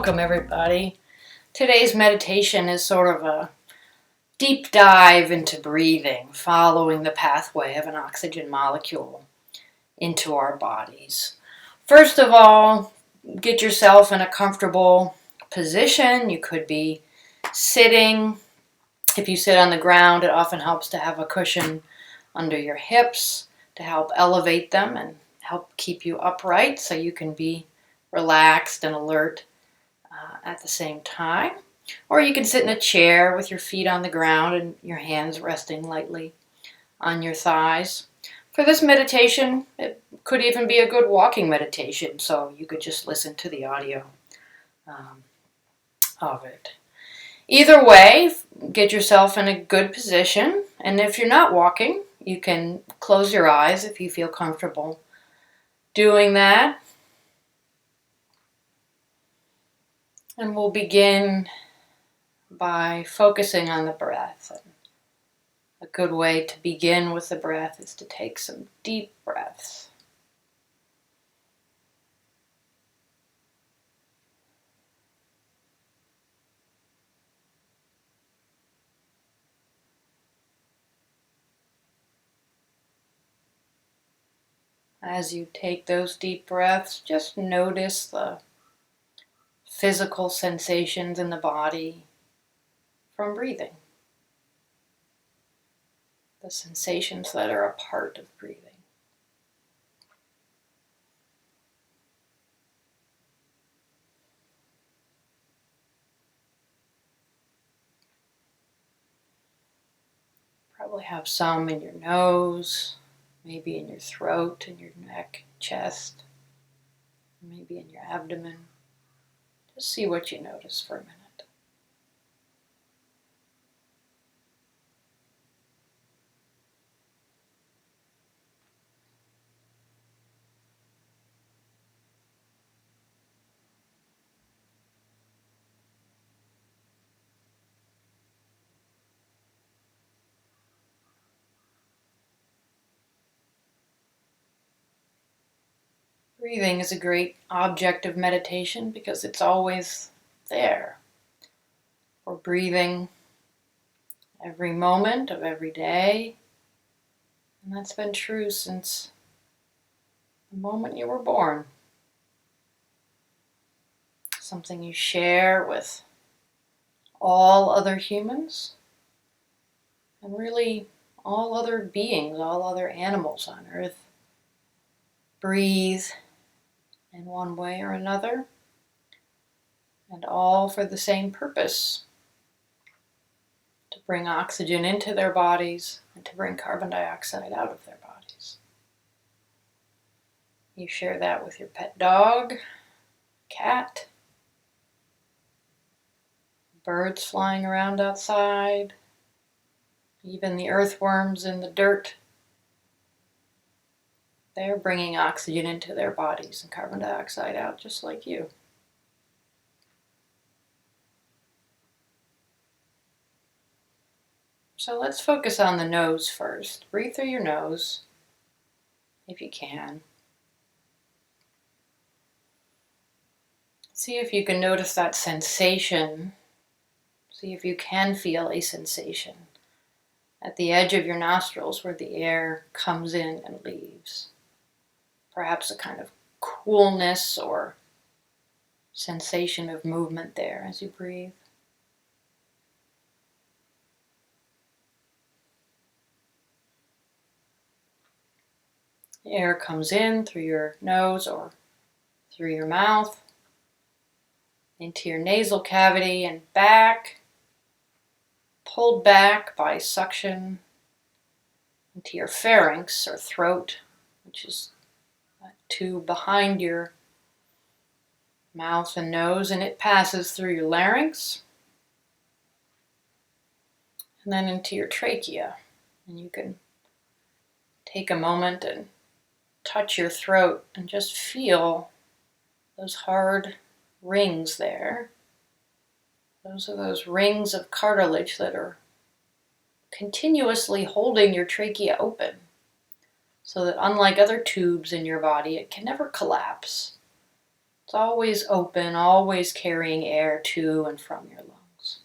Welcome everybody. Today's meditation is sort of a deep dive into breathing, following the pathway of an oxygen molecule into our bodies. First of all, get yourself in a comfortable position. You could be sitting. If you sit on the ground, it often helps to have a cushion under your hips to help elevate them and help keep you upright so you can be relaxed and alert at the same time. Or you can sit in a chair with your feet on the ground and your hands resting lightly on your thighs. For this meditation, it could even be a good walking meditation, so you could just listen to the audio of it. Either way, get yourself in a good position, and if you're not walking, you can close your eyes if you feel comfortable doing that. And we'll begin by focusing on the breath. And a good way to begin with the breath is to take some deep breaths. As you take those deep breaths, just notice the physical sensations in the body from breathing. The sensations that are a part of breathing. Probably have some in your nose, maybe in your throat, in your neck, chest, maybe in your abdomen. Just see what you notice for a minute. Breathing is a great object of meditation because it's always there. We're breathing every moment of every day, and that's been true since the moment you were born. Something you share with all other humans, and really all other beings, all other animals on Earth breathe in one way or another, and all for the same purpose: to bring oxygen into their bodies and to bring carbon dioxide out of their bodies. You share that with your pet dog, cat, birds flying around outside, even the earthworms in the dirt. They're bringing oxygen into their bodies and carbon dioxide out just like you. So let's focus on the nose first. Breathe through your nose, if you can. See if you can notice that sensation. See if you can feel a sensation at the edge of your nostrils where the air comes in and leaves. Perhaps a kind of coolness or sensation of movement there as you breathe. The air comes in through your nose or through your mouth, into your nasal cavity and back, pulled back by suction into your pharynx or throat, which is that tube behind your mouth and nose, and it passes through your larynx and then into your trachea. And you can take a moment and touch your throat and just feel those hard rings there. Those are those rings of cartilage that are continuously holding your trachea open, so that unlike other tubes in your body, it can never collapse. It's always open, always carrying air to and from your lungs.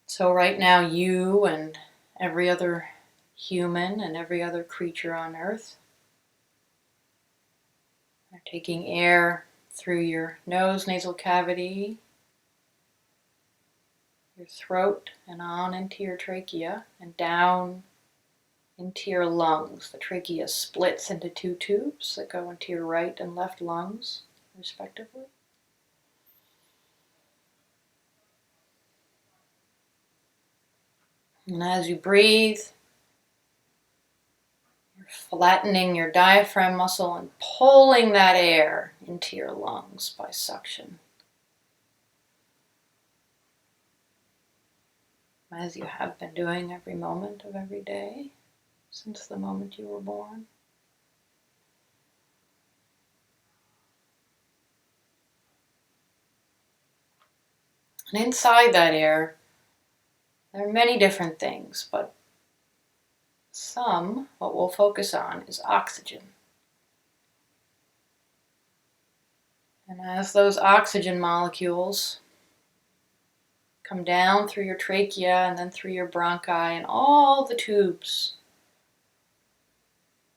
So right now, you and every other human and every other creature on earth are taking air through your nose, nasal cavity, your throat, and on into your trachea and down into your lungs. The trachea splits into two tubes that go into your right and left lungs, respectively. And as you breathe, you're flattening your diaphragm muscle and pulling that air into your lungs by suction. As you have been doing every moment of every day since the moment you were born. And inside that air, there are many different things, but what we'll focus on is oxygen. And as those oxygen molecules come down through your trachea and then through your bronchi and all the tubes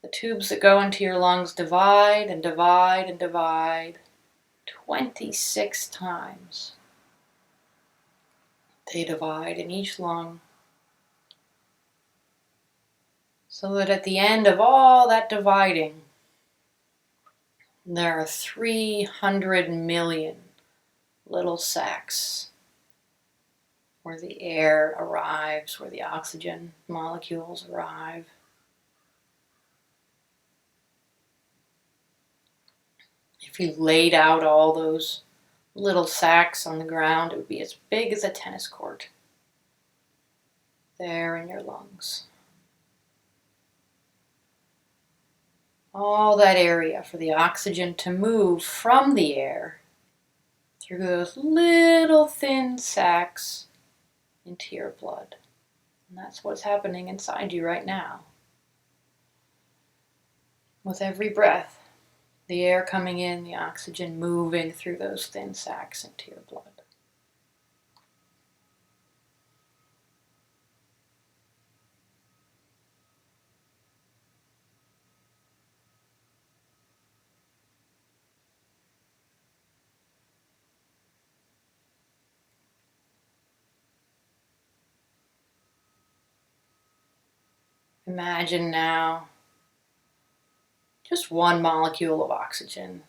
that go into your lungs divide and divide and divide 26 times. They divide in each lung, so that at the end of all that dividing, there are 300 million little sacs where the air arrives, where the oxygen molecules arrive. If you laid out all those little sacs on the ground, it would be as big as a tennis court there in your lungs. All that area for the oxygen to move from the air through those little thin sacs into your blood. And that's what's happening inside you right now. With every breath, the air coming in, the oxygen moving through those thin sacs into your blood. Imagine now just one molecule of oxygen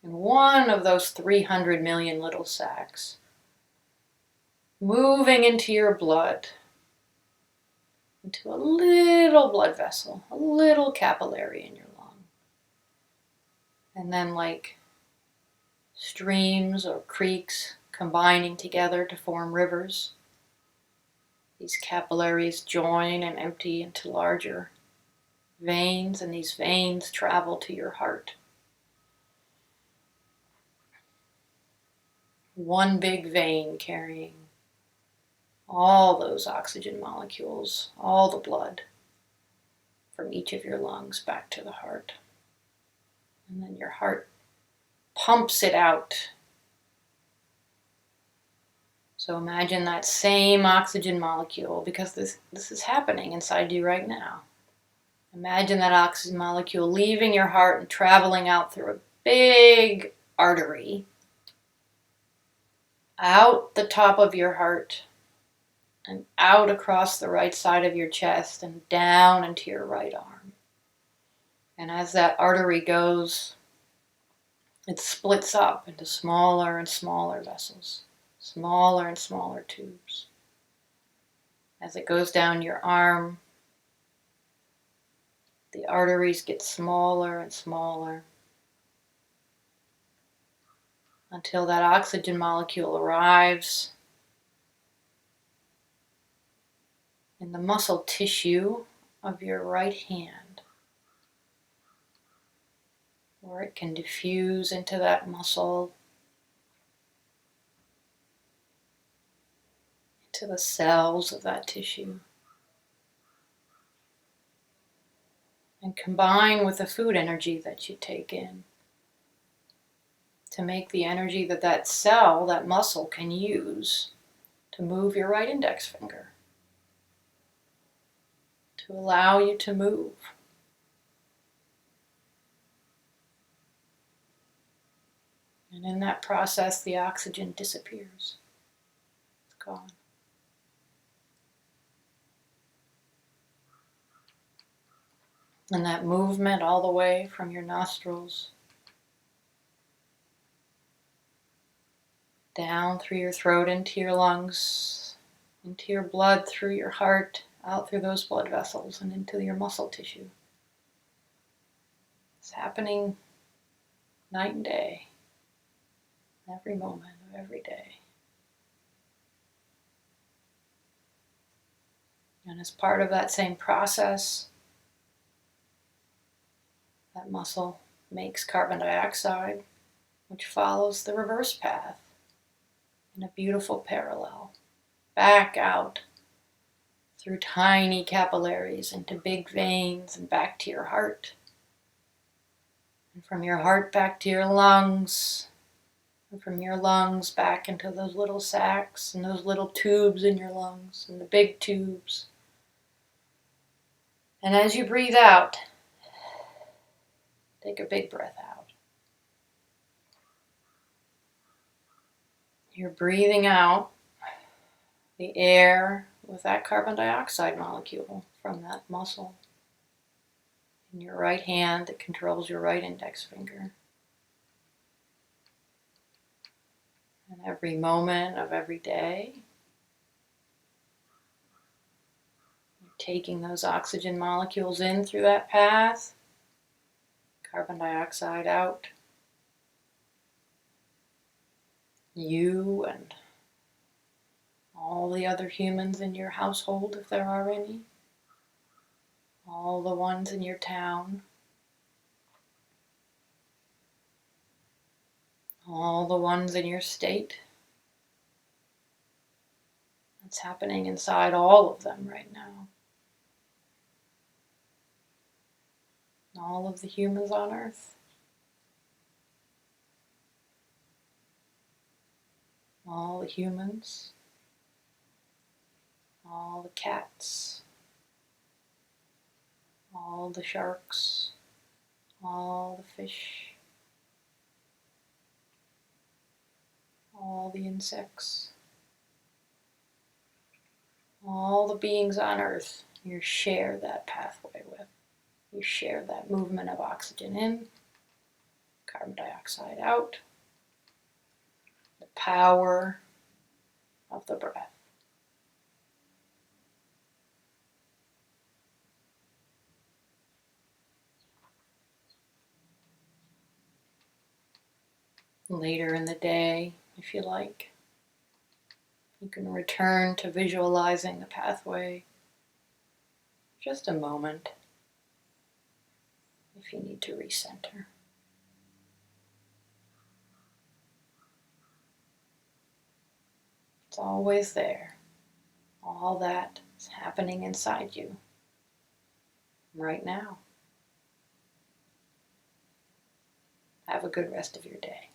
in one of those 300 million little sacs moving into your blood, into a little blood vessel, a little capillary in your lung. And then like streams or creeks combining together to form rivers, these capillaries join and empty into larger veins, and these veins travel to your heart. One big vein carrying all those oxygen molecules, all the blood from each of your lungs back to the heart. And then your heart pumps it out. So imagine that same oxygen molecule, because this is happening inside you right now. Imagine that oxygen molecule leaving your heart and traveling out through a big artery, out the top of your heart, and out across the right side of your chest and down into your right arm. And as that artery goes, it splits up into smaller and smaller vessels, smaller and smaller tubes. As it goes down your arm, the arteries get smaller and smaller until that oxygen molecule arrives in the muscle tissue of your right hand, where it can diffuse into that muscle, into the cells of that tissue. and combine with the food energy that you take in to make the energy that that cell, that muscle, can use to move your right index finger, to allow you to move. And in that process, the oxygen disappears. It's gone. And that movement all the way from your nostrils down through your throat into your lungs, into your blood, through your heart, out through those blood vessels and into your muscle tissue. It's happening night and day, every moment of every day. And as part of that same process, that muscle makes carbon dioxide, which follows the reverse path in a beautiful parallel, back out through tiny capillaries into big veins and back to your heart. And from your heart back to your lungs, and from your lungs back into those little sacs and those little tubes in your lungs and the big tubes. And as you breathe out, take a big breath out. You're breathing out the air with that carbon dioxide molecule from that muscle in your right hand that controls your right index finger. And every moment of every day, you're taking those oxygen molecules in through that path, carbon dioxide out. You and all the other humans in your household, if there are any, all the ones in your town, all the ones in your state. It's happening inside all of them right now. All of the humans on Earth. All the humans. All the cats. All the sharks. All the fish. All the insects. All the beings on Earth you share that pathway with. You share that movement of oxygen in, carbon dioxide out, the power of the breath. Later in the day, if you like, you can return to visualizing the pathway. Just a moment if you need to recenter. It's always there. All that is happening inside you right now. Have a good rest of your day.